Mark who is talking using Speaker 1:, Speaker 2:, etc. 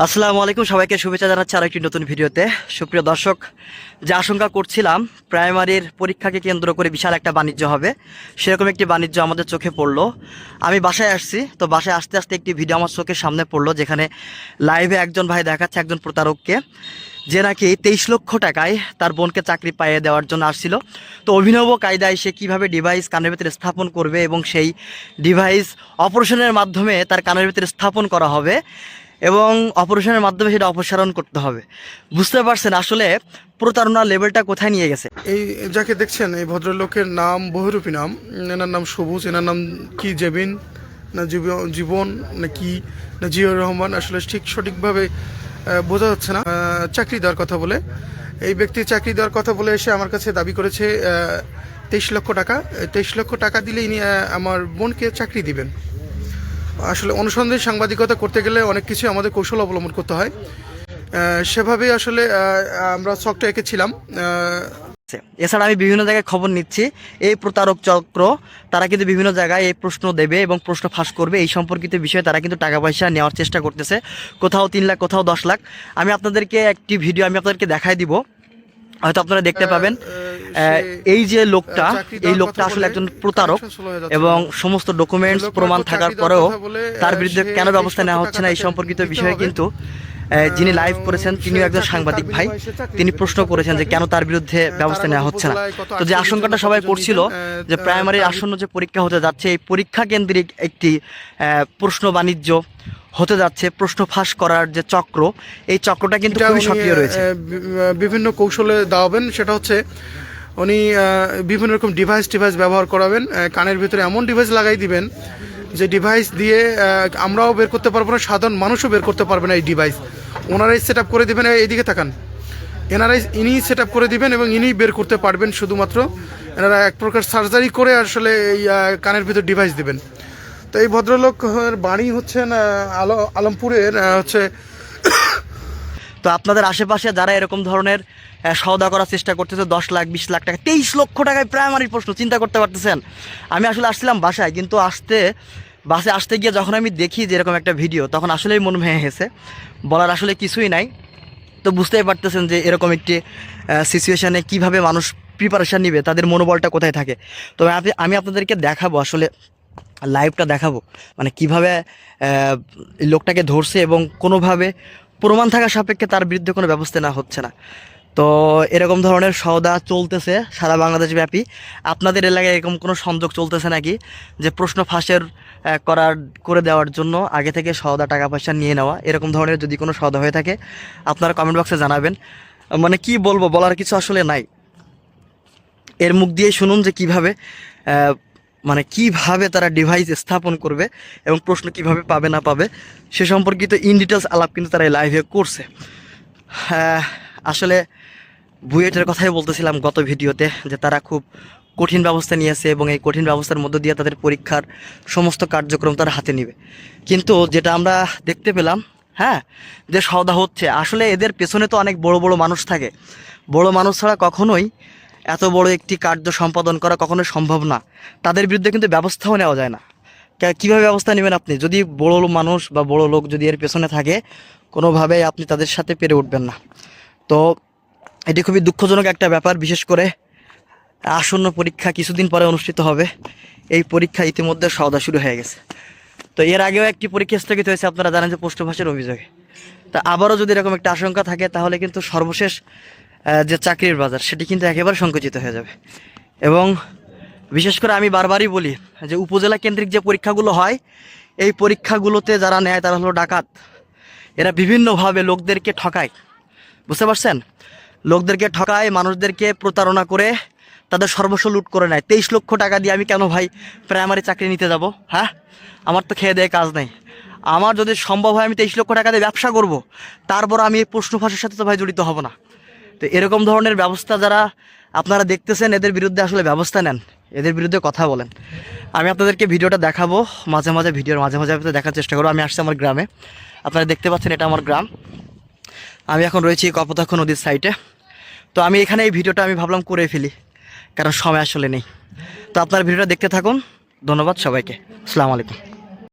Speaker 1: আসসালামু আলাইকুম, সবাইকে শুভেচ্ছা জানাচ্ছি আরো একটি নতুন ভিডিওতে। সুপ্রিয় দর্শক, যে আশঙ্কা করছিলাম প্রাইমারির পরীক্ষাকে কেন্দ্র করে বিশাল একটা বাণিজ্য হবে, সেরকম একটি বাণিজ্য আমাদের চোখে পড়লো। আমি বাসায় আসছি, তো বাসায় আসতে আসতে একটি ভিডিও আমার চোখের সামনে পড়লো, যেখানে লাইভে একজন ভাই দেখাচ্ছে একজন প্রতারককে, যে নাকি 23 লক্ষ টাকায় তার বোনকে চাকরি পাইয়ে দেওয়ার জন্য আসছিল। তো অভিনব কায়দায় সে কীভাবে ডিভাইস কানের ভিতরে স্থাপন করবে এবং সেই ডিভাইস অপারেশনের মাধ্যমে তার কানের ভিতরে স্থাপন করা হবে এবং অপারেশনের মাধ্যমে সেটা অপসারণ করতে হবে। বুঝতে পারছেন আসলে প্রতারণার লেভেলটা কোথায় নিয়ে গেছে।
Speaker 2: এই যাকে দেখছেন এই ভদ্রলোকের নাম বহুরূপী নাম, এনার নাম সবুজ, এনার নাম কি জেবিন না জীবন না কি না জিয়র রহমান, আসলে সঠিকভাবে বোঝা যাচ্ছে না। চাকরি দেওয়ার কথা বলে এই ব্যক্তি চাকরি দেওয়ার কথা বলে এসে আমার কাছে দাবি করেছে 23 লক্ষ টাকা। 23 লক্ষ টাকা দিলে ইনি আমার বোনকে চাকরি দিবেন। আসলে অনুসন্ধানী সাংবাদিকতা করতে গেলে অনেক কিছু আমাদের কৌশল অবলম্বন করতে হয়, সেভাবেই আসলে আমরা চকটা এঁকেছিলাম।
Speaker 1: এছাড়া আমি বিভিন্ন জায়গায় খবর নিচ্ছি, এই প্রতারক চক্র তারা কিন্তু বিভিন্ন জায়গায় এই প্রশ্ন দেবে এবং প্রশ্ন ফাঁস করবে, এই সম্পর্কিত বিষয়ে তারা কিন্তু টাকা পয়সা নেওয়ার চেষ্টা করতেছে। কোথাও 3 লাখ, কোথাও 10 লাখ। আমি আপনাদেরকে একটি ভিডিও আপনাদেরকে দেখাই দিব, হয়তো আপনারা দেখতে পাবেন। এই যে লোকটা, এই লোকটা আসলে একজন প্রতারক এবং সমস্ত ডকুমেন্টস প্রমাণ থাকার পরেও তার বিরুদ্ধে কেন ব্যবস্থা নেওয়া হচ্ছে না এই সম্পর্কিত বিষয়ে কিন্তু যিনি লাইভ করেছেন তিনিও একজন সাংবাদিক ভাই, তিনি প্রশ্ন করেছেন যে কেন তার বিরুদ্ধে ব্যবস্থা নেওয়া হচ্ছে না। তো যে আশঙ্কাটা সবাই করছিল যে প্রাইমারির আসন্ন যে পরীক্ষা হতে যাচ্ছে, এই পরীক্ষা কেন্দ্রিক একটি প্রশ্ন বাণিজ্য হতে যাচ্ছে, প্রশ্ন ফাঁস করার যে চক্র, এই চক্রটা কিন্তু খুবই সক্রিয় রয়েছে।
Speaker 2: বিভিন্ন কৌশলে দাওয়াবেন, সেটা হচ্ছে উনি বিভিন্ন রকম ডিভাইস ব্যবহার করাবেন, কানের ভিতরে এমন ডিভাইস লাগাই দিবেন যে ডিভাইস দিয়ে আমরাও বের করতে পারবো না, সাধারণ মানুষও বের করতে পারবে না এই ডিভাইস। ওনারাই সেট আপ করে দেবেন, এইদিকে তাকান, ইনি সেট আপ করে দিবেন এবং ইনিই বের করতে পারবেন শুধুমাত্র। এনারা এক প্রকার সার্জারি করে আসলে এই কানের ভিতর ডিভাইস দিবেন। তো এই ভদ্রলোক বাড়ি হচ্ছেন আলমপুরের হচ্ছে।
Speaker 1: তো আপনাদের আশেপাশে যারা এরকম ধরনের সওদা করার চেষ্টা করতেছে, 10 লাখ 20 লাখ টাকা, 23 লক্ষ টাকায় প্রাইমারির প্রশ্ন, চিন্তা করতে পারতেছেন। আমি আসলে আসছিলাম বাসায়, কিন্তু বাসে আসতে গিয়ে যখন আমি দেখি যে এরকম একটা ভিডিও, তখন আসলেই মন ভেঙে গেছে, বলার আসলে কিছুই নাই। তো বুঝতেই পারতেছেন যে এরকম একটি সিচুয়েশানে কিভাবে মানুষ প্রিপারেশান নিবে, তাদের মনোবলটা কোথায় থাকে। তো আমি আপনাদেরকে দেখাবো, আসলে লাইভটা দেখাবো, মানে কিভাবে লোকটাকে ধরছে এবং কোনোভাবে প্রমাণ থাকা সাপেক্ষে তার বিরুদ্ধে কোনো ব্যবস্থা না হচ্ছে না। তো এরকম ধরনের সওদা চলতেছে সারা বাংলাদেশ ব্যাপী। আপনাদের এলাকায় এরকম কোনো সংযোগ চলতেছে নাকি যে প্রশ্ন ফাঁসের করে দেওয়ার জন্য আগে থেকে সওদা টাকা পয়সা নিয়ে নেওয়া? এরকম ধরনের যদি কোনো সওদা হয়ে থাকে আপনারা কমেন্ট বক্সে জানাবেন। মানে কি বলবো, বলার কিছু আসলে নাই। এর মুখ দিয়ে শুনুন যে কিভাবে তারা ডিভাইস স্থাপন করবে এবং প্রশ্ন কিভাবে পাবে না পাবে সে সম্পর্কিত ইন ডিটেলস আলাপ কিন্তু তারা লাইভে করছে। আসলে বুয়েটের কথাই বলতেছিলাম গত ভিডিওতে, যে তারা খুব কঠিন ব্যবস্থা নিয়েছে এবং এই কঠিন ব্যবস্থার মধ্য দিয়ে তাদের পরীক্ষার সমস্ত কার্যক্রম তারা হাতে নেবে। কিন্তু যেটা আমরা দেখতে পেলাম, যে সওদা হচ্ছে, আসলে এদের পেছনে তো অনেক বড় বড় মানুষ থাকে। বড় মানুষ ছাড়া কখনোই এত বড় একটি কার্য সম্পাদন করা কখনোই সম্ভব না। তাদের বিরুদ্ধে কিন্তু ব্যবস্থাও নেওয়া যায় না। কীভাবে ব্যবস্থা নেবেন আপনি? যদি বড় মানুষ বা বড় লোক যদি এর পেছনে থাকে, কোনোভাবে আপনি তাদের সাথে পেরে উঠবেন না। তো এটি খুবই দুঃখজনক একটা ব্যাপার, বিশেষ করে আসন্ন পরীক্ষা কিছুদিন পরে অনুষ্ঠিত হবে। এই পরীক্ষা ইতিমধ্যে সওদা শুরু হয়ে গেছে। তো এর আগেও একটি পরীক্ষা স্থগিত হয়েছে, আপনারা জানেন যে পোস্ট ফাঁসের অভিযোগে। তা আবারও যদি এরকম একটা আশঙ্কা থাকে, তাহলে কিন্তু সর্বশেষ যে চাকরির বাজার, সেটি কিন্তু একেবারে সংকুচিত হয়ে যাবে। এবং বিশেষ করে আমি বারবারই বলি যে উপজেলা কেন্দ্রিক যে পরীক্ষাগুলো হয়, এই পরীক্ষাগুলোতে যারা নেয় তারা হলো ডাকাত। এরা বিভিন্নভাবে লোকদেরকে ঠকায়, বুঝতে পারছেন? লোকদেরকে ঠকায়, মানুষদেরকে প্রতারণা করে তাদের সর্বস্ব লুট করে নেয়। 23 লক্ষ টাকা দিয়ে আমি কেন ভাই প্রাইমারি চাকরি নিতে যাব? আমার তো খেয়ে দেয় কাজ নেই। আমার যদি সম্ভব হয় আমি 23 লক্ষ টাকা দিয়ে ব্যবসা করব, তারপর আমি এই প্রশ্ন ফাঁসের সাথে তো ভাই জড়িত হব না। তো এরকম ধরনের ব্যবস্থা যারা আপনারা দেখতেছেন, এদের বিরুদ্ধে আসলে ব্যবস্থা নেন, এদের বিরুদ্ধে কথা বলেন। আমি আপনাদেরকে ভিডিওটা দেখাবো, মাঝে মাঝে দেখার চেষ্টা করবো। আমি আসছি আমার গ্রামে, আপনারা দেখতে পাচ্ছেন এটা আমার গ্রাম। আমি এখন রয়েছি কপোতাক্ষ নদীর সাইডে। তো আমি এখানে এই ভিডিওটা আমি ভাবলাম করে ফেলি, কারণ সময় আসলে নেই। তো আপনারা ভিডিওটা দেখতে থাকুন। ধন্যবাদ সবাইকে। আসসালামু আলাইকুম।